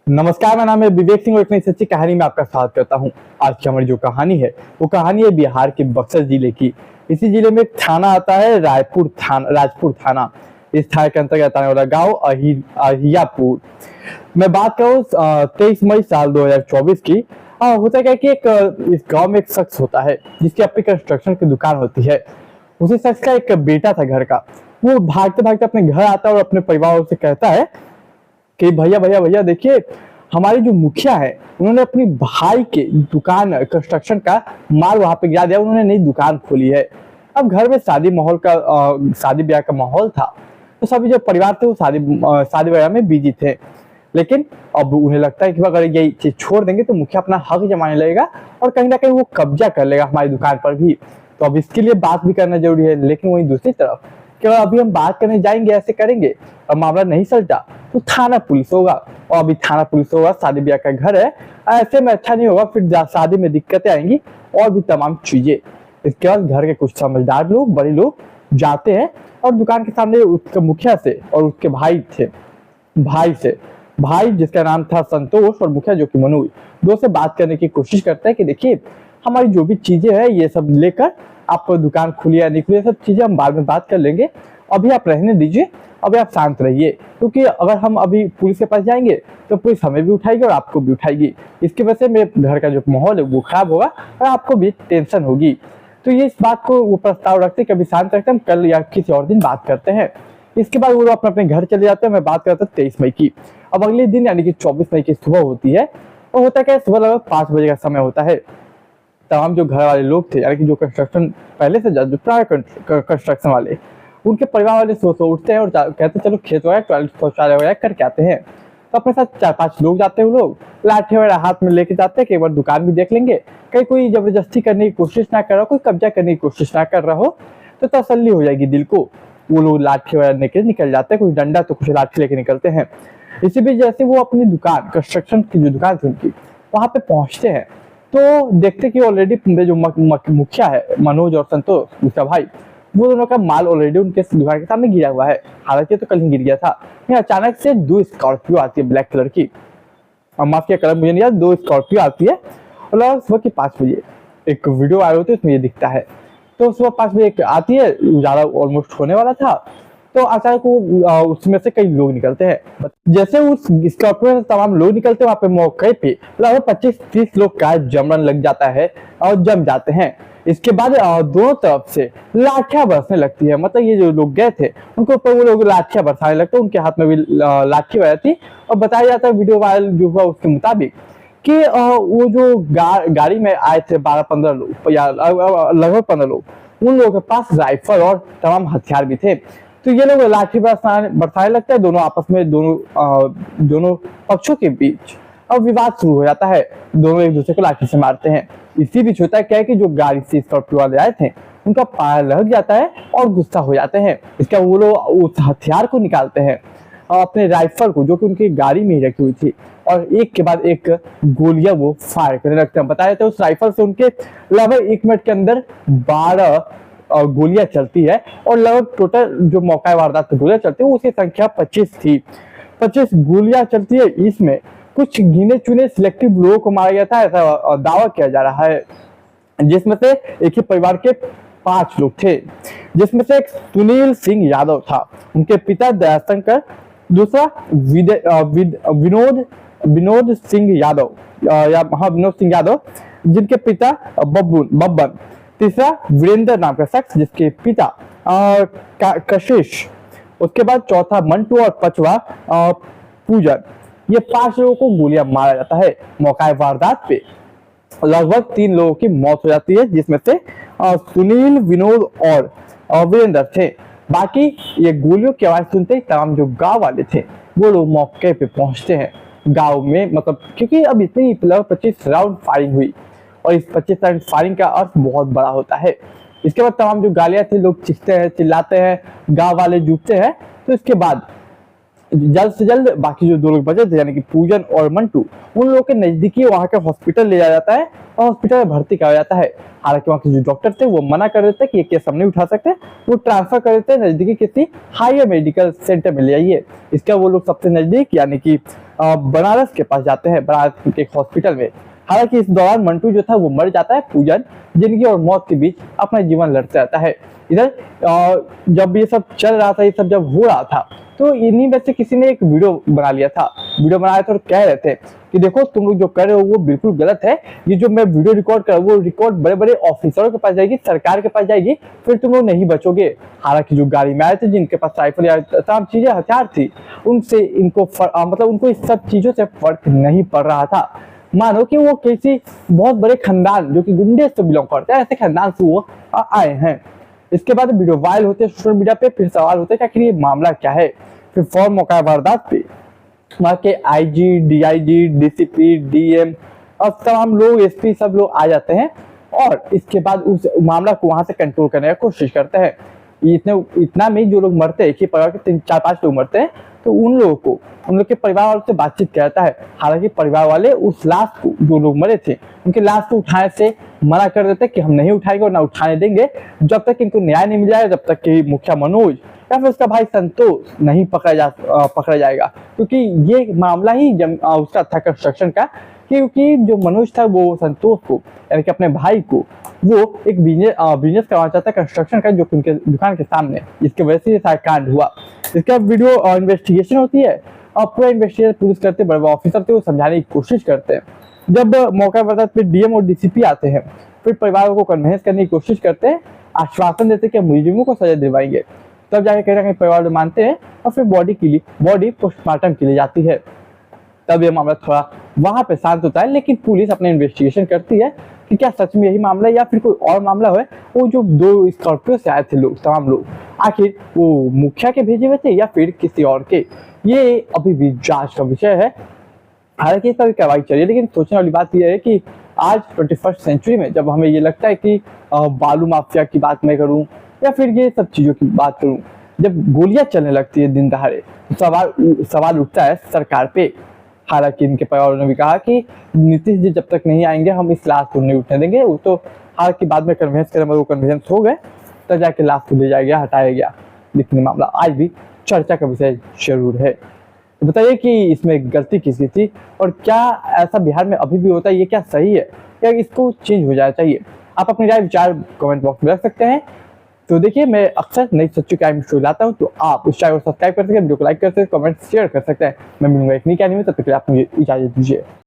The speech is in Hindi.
नमस्कार, मेरा नाम है विवेक सिंह और एक नई सच्ची कहानी में आपका स्वागत करता हूं। आज की हमारी जो कहानी है वो कहानी है बिहार के बक्सर जिले की। इसी जिले में एक थाना आता है राजपुर थाना। इस थाने के अंतर्गत आने वाला गांव अहियापुर। मैं बात करूँ 23 मई साल 2024 की। होता क्या है कि इस गांव में एक शख्स होता है जिसकी अपनी कंस्ट्रक्शन की दुकान होती है। उसी शख्स का एक बेटा था घर का। वो भागते भागते अपने घर आता है और अपने परिवार से कहता है कि भैया भैया भैया देखिए, हमारे जो मुखिया है उन्होंने अपनी भाई के दुकान कंस्ट्रक्शन का माल वहां पे गिरा दिया। उन्होंने नई दुकान खोली है। अब घर में शादी ब्याह का माहौल था, तो सभी जो परिवार थे वो शादी ब्याह में बिजी थे। लेकिन अब उन्हें लगता है कि अगर ये चीज छोड़ देंगे तो मुखिया अपना हक जमाने लगेगा और कहीं ना कहीं वो कब्जा कर लेगा हमारी दुकान पर भी। तो अब इसके लिए बात भी करना जरूरी है। लेकिन वहीं दूसरी तरफ कि अभी हम बात करने जाएंगे, ऐसे करेंगे और मामला नहीं सलटा तो थाना पुलिस होगा। और अभी थाना पुलिस होगा, शादी ब्याह का घर है, ऐसे में अच्छा नहीं होगा। फिर शादी में दिक्कतें आएंगी और भी तमाम चीजें। इसके बाद घर के कुछ समझदार लोग, बड़े लोग जाते हैं और दुकान के सामने उसके मुखिया से और उसके भाई जिसका नाम था संतोष और मुखिया जो कि मनोज, दो से बात करने की कोशिश करता है कि देखिए, हमारी जो भी चीजें हैं ये सब लेकर आप दुकान खुली या नहीं खुली, सब चीजें हम बाद में बात कर लेंगे। अभी आप रहने दीजिए, अभी आप शांत रहिए, क्योंकि अगर हम अभी पुलिस के पास जाएंगे तो पुलिस हमें भी उठाएगी और आपको भी उठाएगी। इसकी वजह से मेरे घर का जो माहौल है वो खराब होगा और आपको भी टेंशन होगी। तो ये इस बात को वो प्रस्ताव रखते कि अभी शांत रखते, हम कल या किसी और दिन बात करते हैं। इसके बाद वो अपने अपने घर चले जाते हैं। मैं बात करता हूँ 23 मई की। अब अगले दिन यानी कि 24 मई की सुबह होती है। और होता क्या है, सुबह लगभग 5 बजे का समय होता है। तमाम जो घर वाले लोग थे, यानी कि जो कंस्ट्रक्शन पहले से जो प्राय कंस्ट्रक्शन वाले, उनके परिवार वाले सो उठते हैं और कहते हैं चलो खेत वगैरह टॉयलेट शौचालय वगैरह करके आते हैं। तो अपने साथ 4-5 लोग जाते हैं। वो लोग लाठी वगैरह हाथ में लेके जाते हैं कि एक बार दुकान भी देख लेंगे, कहीं कोई जबरदस्ती करने की कोशिश ना कर रहा हो, कोई कब्जा करने की कोशिश ना कर रहा हो, तो तसल्ली हो जाएगी दिल को। वो लोग लाठी वगैरह लेके निकल जाते हैं, कुछ डंडा तो कुछ लाठी लेके निकलते हैं। इसी बीच जैसे वो अपनी दुकान, कंस्ट्रक्शन की जो दुकान थी उनकी, वहां पे पहुंचते हैं तो देखते कि ऑलरेडी जो मुखिया है मनोज और संतोष उसका भाई, वो दोनों का माल ऑलरेडी उनके दुकान के सामने गिरा हुआ है। हालांकि तो कल ही गिर गया था। अचानक से 2 स्कॉर्पियो आती है ब्लैक कलर की, और माफ किया कलर मुझे नहीं याद, 2 स्कॉर्पियो आती है। और लगभग सुबह के 5 बजे एक वीडियो वायरल होती है, उसमें ये दिखता है। तो सुबह 5 बजे एक आती है, उजाला ऑलमोस्ट होने वाला था। तो अचानक उसमें से कई लोग निकलते हैं। जैसे उस स्कॉर्पियो से तमाम लोग निकलते हैं, वहां पे मौके पे लगभग 25-30 लोग का जमरन लग जाता है और जम जाते हैं। इसके बाद दोनों तरफ से लाठियां बरसने लगती है। मतलब ये जो लोग गए थे उनको ऊपर वो लोग लाठियां बरसाने लगते हैं। उनके हाथ में भी लाठी वगैरह थी। और बताया जाता है वीडियो वायरल जो हुआ उसके मुताबिक कि वो जो गाड़ी में आए थे 12-15 लोग या लगभग 15 लोग, उन लोगों के पास राइफल और तमाम हथियार भी थे। तो ये लोग लाठी बरसाने लगते हैं। दोनों आपस में दोनों पक्षों के बीच अब विवाद शुरू हो जाता है। दोनों एक दूसरे को लाठी से मारते हैं। इसी बीच होता है क्या है कि जो गाड़ी से स्कॉर्पियो वाले आए थे उनका पाया लग जाता है और गुस्सा हो जाते हैं। इसका वो लोग उस हथियार को निकालते हैं और अपने राइफल को, जो कि उनकी गाड़ी में ही रखी हुई थी, और एक के बाद एक गोलियां वो फायर करने लगते हैं। बताया जाता है उस राइफल से उनके लगभग 1 मिनट के अंदर 12 गोलियां चलती है। और लगभग टोटल जो मौका वारदात की गोलियां चलती है उसकी संख्या 25 थी। 25 गोलियां चलती है। इसमें कुछ गिने चुने सिलेक्टिव लोगों को मारा गया था, ऐसा दावा किया जा रहा है। जिसमें से एक ही परिवार के 5 लोग थे, जिसमें से एक सुनील सिंह यादव था, उनके पिता दयाशंकर, दूसरा विनोद सिंह यादव विनोद सिंह यादव जिनके पिता बब्बन, तीसरा वीरेंद्र नाम का शख्स जिसके पिता कशिश, उसके बाद चौथा मंटू और 5वां पूजन। ये 5 लोगों को गोलियां मारा जाता है। मौका वारदात पे लगभग 3 लोगों की मौत हो जाती है, जिसमें से सुनील, विनोद और वीरेंद्र थे। बाकी ये गोलियों की आवाज सुनते ही तमाम जो गांव वाले थे वो लोग मौके पे पहुंचते हैं। गांव में मतलब क्योंकि अब इतनी लगभग 25 राउंड फायरिंग हुई और इस 25 राउंड फायरिंग का अर्थ बहुत बड़ा होता है। इसके बाद तमाम जो गालियां थे, लोग चीखते हैं, चिल्लाते हैं, गांव वाले जूटते हैं। तो इसके बाद जल्द से जल्द बाकी जो 2 लोग बचे थे यानी कि पूजन और मंटू, उन लोगों के नजदीकी वहां के हॉस्पिटल ले जाया जाता है और हॉस्पिटल में भर्ती कराया जाता है। हालांकि वहाँ के जो डॉक्टर थे वो मना कर देते कि ये केस हम नहीं उठा सकते, वो ट्रांसफर कर देते नजदीकी किसी हायर मेडिकल सेंटर में ले जाइए। इसका वो लोग सबसे नजदीक यानी कि बनारस के पास जाते हैं, बनारस के एक हॉस्पिटल में। हालांकि इस दौरान मंटू जो था वो मर जाता है, पूजन जिंदगी और मौत के बीच अपना जीवन लड़ता रहता है। इधर जब ये सब चल रहा था, ये सब जब हो रहा था, तो इन्हीं में से किसी ने एक वीडियो बना लिया था, वीडियो बनाया था और कह रहे थे कि देखो तुम लोग जो कर रहे हो वो बिल्कुल गलत है, ये जो मैं वीडियो रिकॉर्ड कर वो रिकॉर्ड बड़े बड़े ऑफिसरों के पास जाएगी, सरकार के पास जाएगी, फिर तुम लोग नहीं बचोगे। हालांकि जो गाड़ी में आए थे, जिनके पास राइफल या तमाम चीजें हथियार थी, उनसे इनको मतलब उनको इस सब चीजों से फर्क नहीं पड़ रहा था। मानो कि वो किसी बहुत बड़े खानदान जो कि गुंडे से बिलोंग करते हैं, ऐसे खानदान से वो आए हैं। इसके बाद वीडियो वायरल होते हैं सोशल मीडिया पे, फिर सवाल होते हैं कि आखिर ये मामला क्या है। फिर फौरन मौका वारदात पे वहाँ के आईजी, डीआईजी, डीसीपी, डीएम और तमाम लोग, एसपी सब लोग आ जाते हैं और इसके बाद उस मामला को वहां से कंट्रोल करने की कोशिश करते हैं। इतना में जो लोग मरते हैं, एक ही परिवार के 3-4-5 लोग मरते हैं, तो उन लोगों को उन लोग के परिवार वालों से बातचीत करता है। हालांकि परिवार वाले उस लाश को, जो लोग मरे थे उनके लाश को उठाने से मना कर देते कि हम नहीं उठाएंगे और ना उठाने देंगे जब तक इनको न्याय नहीं मिल जाएगा, जब तक कि मुखिया मनोज या फिर उसका भाई संतोष नहीं पकड़ा जाएगा। क्योंकि ये मामला ही उसका था कंस्ट्रक्शन का, क्योंकि जो मनोज था वो संतोष को यानी कि अपने भाई को वो एक बिजनेस करवाना चाहता है कंस्ट्रक्शन का, जो कि उनके दुकान के सामने, जिसकी वजह से ये सारा कांड हुआ। इसका वीडियो इन्वेस्टिगेशन होती है और पूरा इन्वेस्टिगेशन पुलिस करते, बड़े ऑफिसर थे वो समझाने की कोशिश करते हैं। जब मौका पड़ता है फिर डीएम और डीसीपी आते हैं, फिर परिवारों को कन्विंस करने की कोशिश करते हैं, आश्वासन देते हैं कि मुलजिमों को सजा दिलवाएंगे। तब जाके कहीं ना कहीं परिवार मानते हैं और फिर बॉडी पोस्टमार्टम के लिए जाती है। तब ये मामला थोड़ा वहां पे शांत होता है, लेकिन पुलिस अपने इन्वेस्टिगेशन करती है कि क्या सच में यही मामला है या फिर कोई और मामला है। वो जो 2 स्कॉर्पियो से आए थे लोग, तमाम लोग, आखिर वो मुखिया के भेजे हुए थे या फिर किसी और के, ये अभी भी जांच का विषय है। हालांकि इस पर कार्रवाई चल रही है, लेकिन सोचने वाली बात यह है कि आज 21st सेंचुरी में जब हमें ये लगता है कि बालू माफिया की बात मैं करूं या फिर ये सब चीजों की बात करूं, जब गोलियां चलने लगती है दिन दहाड़े, तो सवाल उठता है सरकार पे। हालांकि इनके परिवार ने भी कहा कि नीतीश जी जब तक नहीं आएंगे हम इस लाश को नहीं उठने देंगे। वो तो हालांकि बाद में कन्वेंस करें, वो कन्वेंस हो गए, तब जाके लाश को ले जाया गया, हटाया गया, लेकिन मामला आज भी चर्चा का विषय जरूर है। तो बताइए कि इसमें गलती किसकी थी और क्या ऐसा बिहार में अभी भी होता है, ये क्या सही है, क्या इसको चेंज हो जाना चाहिए? आप अपनी राय विचार कमेंट बॉक्स में रख सकते हैं। तो देखिए, मैं अक्सर नई सच्ची क्राइम स्टोरी लाता हूँ, तो आप इस चैनल को सब्सक्राइब कर सकते हैं, वीडियो को लाइक कर सकते हैं, कमेंट शेयर कर सकते हैं। मैं मिलूंगा एक नई कहानी में, तब तक के लिए आप मुझे इजाजत दीजिए।